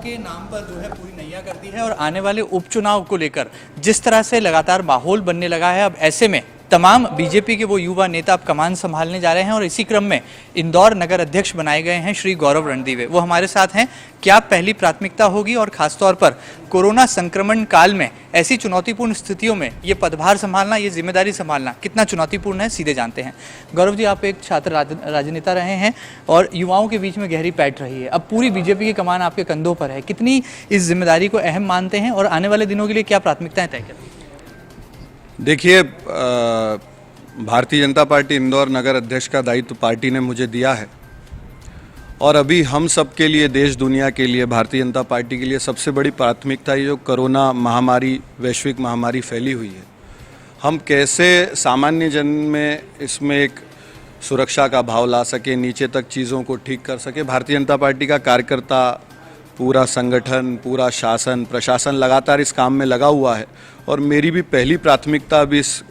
के नाम पर जो है पूरी नैया कर दी है और आने वाले उपचुनाव को लेकर जिस तरह से लगातार माहौल बनने लगा है, अब ऐसे में तमाम बीजेपी के वो युवा नेता अब कमान संभालने जा रहे हैं और इसी क्रम में इंदौर नगर अध्यक्ष बनाए गए हैं श्री गौरव रणदीवे। वो हमारे साथ हैं। क्या पहली प्राथमिकता होगी और खासतौर पर कोरोना संक्रमण काल में ऐसी चुनौतीपूर्ण स्थितियों में ये पदभार संभालना, ये जिम्मेदारी संभालना कितना चुनौतीपूर्ण है, सीधे जानते हैं। गौरव जी, आप एक छात्र राजनेता रहे हैं और युवाओं के बीच में गहरी पैठ रही है। अब पूरी बीजेपी की कमान आपके कंधों पर है, कितनी इस जिम्मेदारी को अहम मानते हैं और आने वाले दिनों के लिए क्या प्राथमिकताएं तय करें? देखिए, भारतीय जनता पार्टी इंदौर नगर अध्यक्ष का दायित्व पार्टी ने मुझे दिया है और अभी हम सब के लिए, देश दुनिया के लिए, भारतीय जनता पार्टी के लिए सबसे बड़ी प्राथमिकता ये जो कोरोना महामारी, वैश्विक महामारी फैली हुई है, हम कैसे सामान्य जन में इसमें एक सुरक्षा का भाव ला सके, नीचे तक चीज़ों को ठीक कर सके। भारतीय जनता पार्टी का कार्यकर्ता, पूरा संगठन, पूरा शासन, प्रशासन लगातार इस काम में लगा हुआ है और मेरी भी पहली प्राथमिकता अभी इस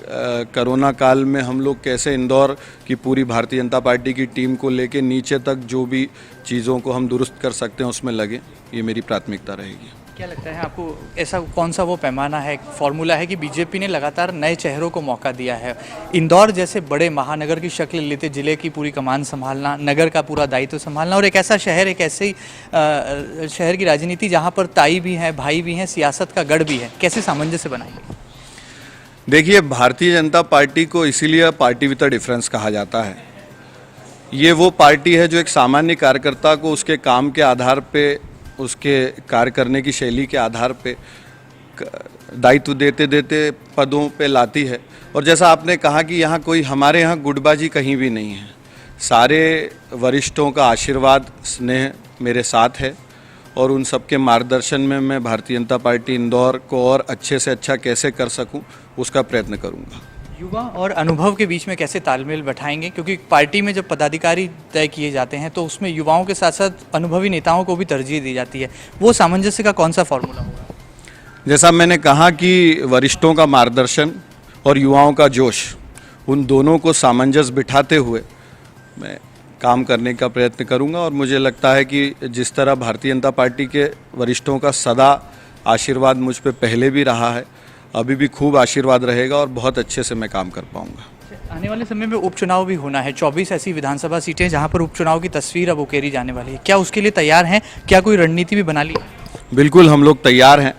कोरोना काल में हम लोग कैसे इंदौर की पूरी भारतीय जनता पार्टी की टीम को लेके नीचे तक जो भी चीज़ों को हम दुरुस्त कर सकते हैं उसमें लगे, ये मेरी प्राथमिकता रहेगी। क्या लगता है आपको, ऐसा कौन सा वो पैमाना है, फॉर्मूला है कि बीजेपी ने लगातार नए चेहरों को मौका दिया है? इंदौर जैसे बड़े महानगर की शक्ल लेते जिले की पूरी कमान संभालना, नगर का पूरा दायित्व संभालना और एक ऐसा शहर, एक ऐसे ही शहर की राजनीति जहां पर ताई भी है, भाई भी हैं, सियासत का गढ़ भी है, कैसे सामंजस्य बनाएंगे? देखिए, भारतीय जनता पार्टी को इसीलिए पार्टी विद डिफरेंस कहा जाता है। ये वो पार्टी है जो एक सामान्य कार्यकर्ता को उसके काम के आधार पे, उसके कार्य करने की शैली के आधार पे दायित्व देते देते पदों पे लाती है। और जैसा आपने कहा कि यहाँ कोई, हमारे यहाँ गुटबाजी कहीं भी नहीं है। सारे वरिष्ठों का आशीर्वाद, स्नेह मेरे साथ है और उन सबके मार्गदर्शन में मैं भारतीय जनता पार्टी इंदौर को और अच्छे से अच्छा कैसे कर सकूं, उसका प्रयत्न करूंगा। युवा और अनुभव के बीच में कैसे तालमेल बैठाएंगे, क्योंकि पार्टी में जब पदाधिकारी तय किए जाते हैं तो उसमें युवाओं के साथ साथ अनुभवी नेताओं को भी तरजीह दी जाती है, वो सामंजस्य का कौन सा फॉर्मूला होगा? जैसा मैंने कहा कि वरिष्ठों का मार्गदर्शन और युवाओं का जोश, उन दोनों को सामंजस्य बिठाते हुए मैं काम करने का प्रयत्न करूंगा और मुझे लगता है कि जिस तरह भारतीय जनता पार्टी के वरिष्ठों का सदा आशीर्वाद मुझ पर पहले भी रहा है, अभी भी खूब आशीर्वाद रहेगा और बहुत अच्छे से मैं काम कर पाऊंगा। आने वाले समय में उपचुनाव भी होना है, 24 ऐसी विधानसभा सीटें जहां पर उपचुनाव की तस्वीर अब उकेरी जाने वाली है, क्या उसके लिए तैयार हैं? क्या कोई रणनीति भी बना ली? बिल्कुल, हम लोग तैयार हैं।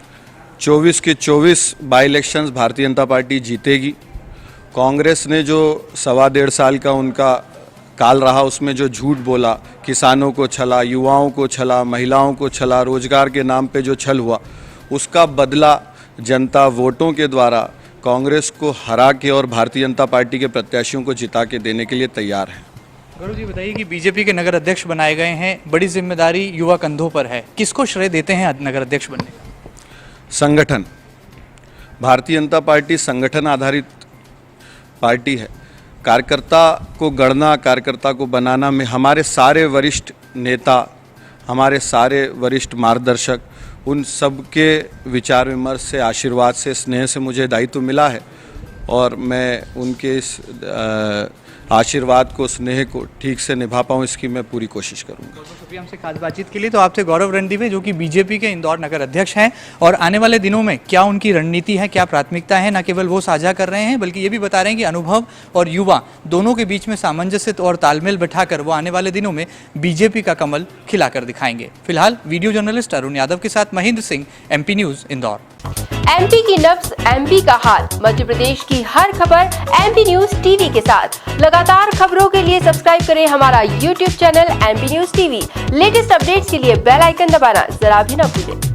24 के 24 by elections Bharatiya Janata party जीतेगी। कांग्रेस ने जो 1.25 साल का उनका काल रहा, उसमें जो झूठ बोला, किसानों को छला, युवाओं को छला, महिलाओं को छला, रोजगार के नाम पे जो छल हुआ, उसका बदला जनता वोटों के द्वारा कांग्रेस को हरा के और भारतीय जनता पार्टी के प्रत्याशियों को जिता के देने के लिए तैयार है। गौरव जी, बताइए कि बीजेपी के नगर अध्यक्ष बनाए गए हैं, बड़ी जिम्मेदारी युवा कंधों पर है, किसको श्रेय देते हैं नगर अध्यक्ष बनने का? संगठन। भारतीय जनता पार्टी संगठन आधारित पार्टी है। कार्यकर्ता को गढ़ना, कार्यकर्ता को बनाना में हमारे सारे वरिष्ठ नेता, हमारे सारे वरिष्ठ मार्गदर्शक, उन सब के विचार विमर्श से, आशीर्वाद से, स्नेह से मुझे दायित्व मिला है और मैं उनके इस आशीर्वाद को, स्नेह को ठीक से निभा पाऊँ, इसकी मैं पूरी कोशिश करूँगा। बहुत शुक्रिया हमसे खास बातचीत के लिए। तो आपसे गौरव रणदीवे, जो कि बीजेपी के इंदौर नगर अध्यक्ष हैं और आने वाले दिनों में क्या उनकी रणनीति है, क्या प्राथमिकता है, न केवल वो साझा कर रहे हैं बल्कि ये भी बता रहे हैं कि अनुभव और युवा दोनों के बीच में सामंजस्य और तालमेल बैठाकर वो आने वाले दिनों में बीजेपी का कमल खिलाकर दिखाएंगे। फिलहाल वीडियो जर्नलिस्ट अरुण यादव के साथ Mahendra Singh, MP news, Indore. MP की नब्ज, MP का हाल, मध्य प्रदेश की हर खबर MP न्यूज़ TV के साथ। लगातार खबरों के लिए सब्सक्राइब करें हमारा YouTube channel MP news TV। Latest updates के लिए बेल आइकन दबाना जरा भी न भूलें।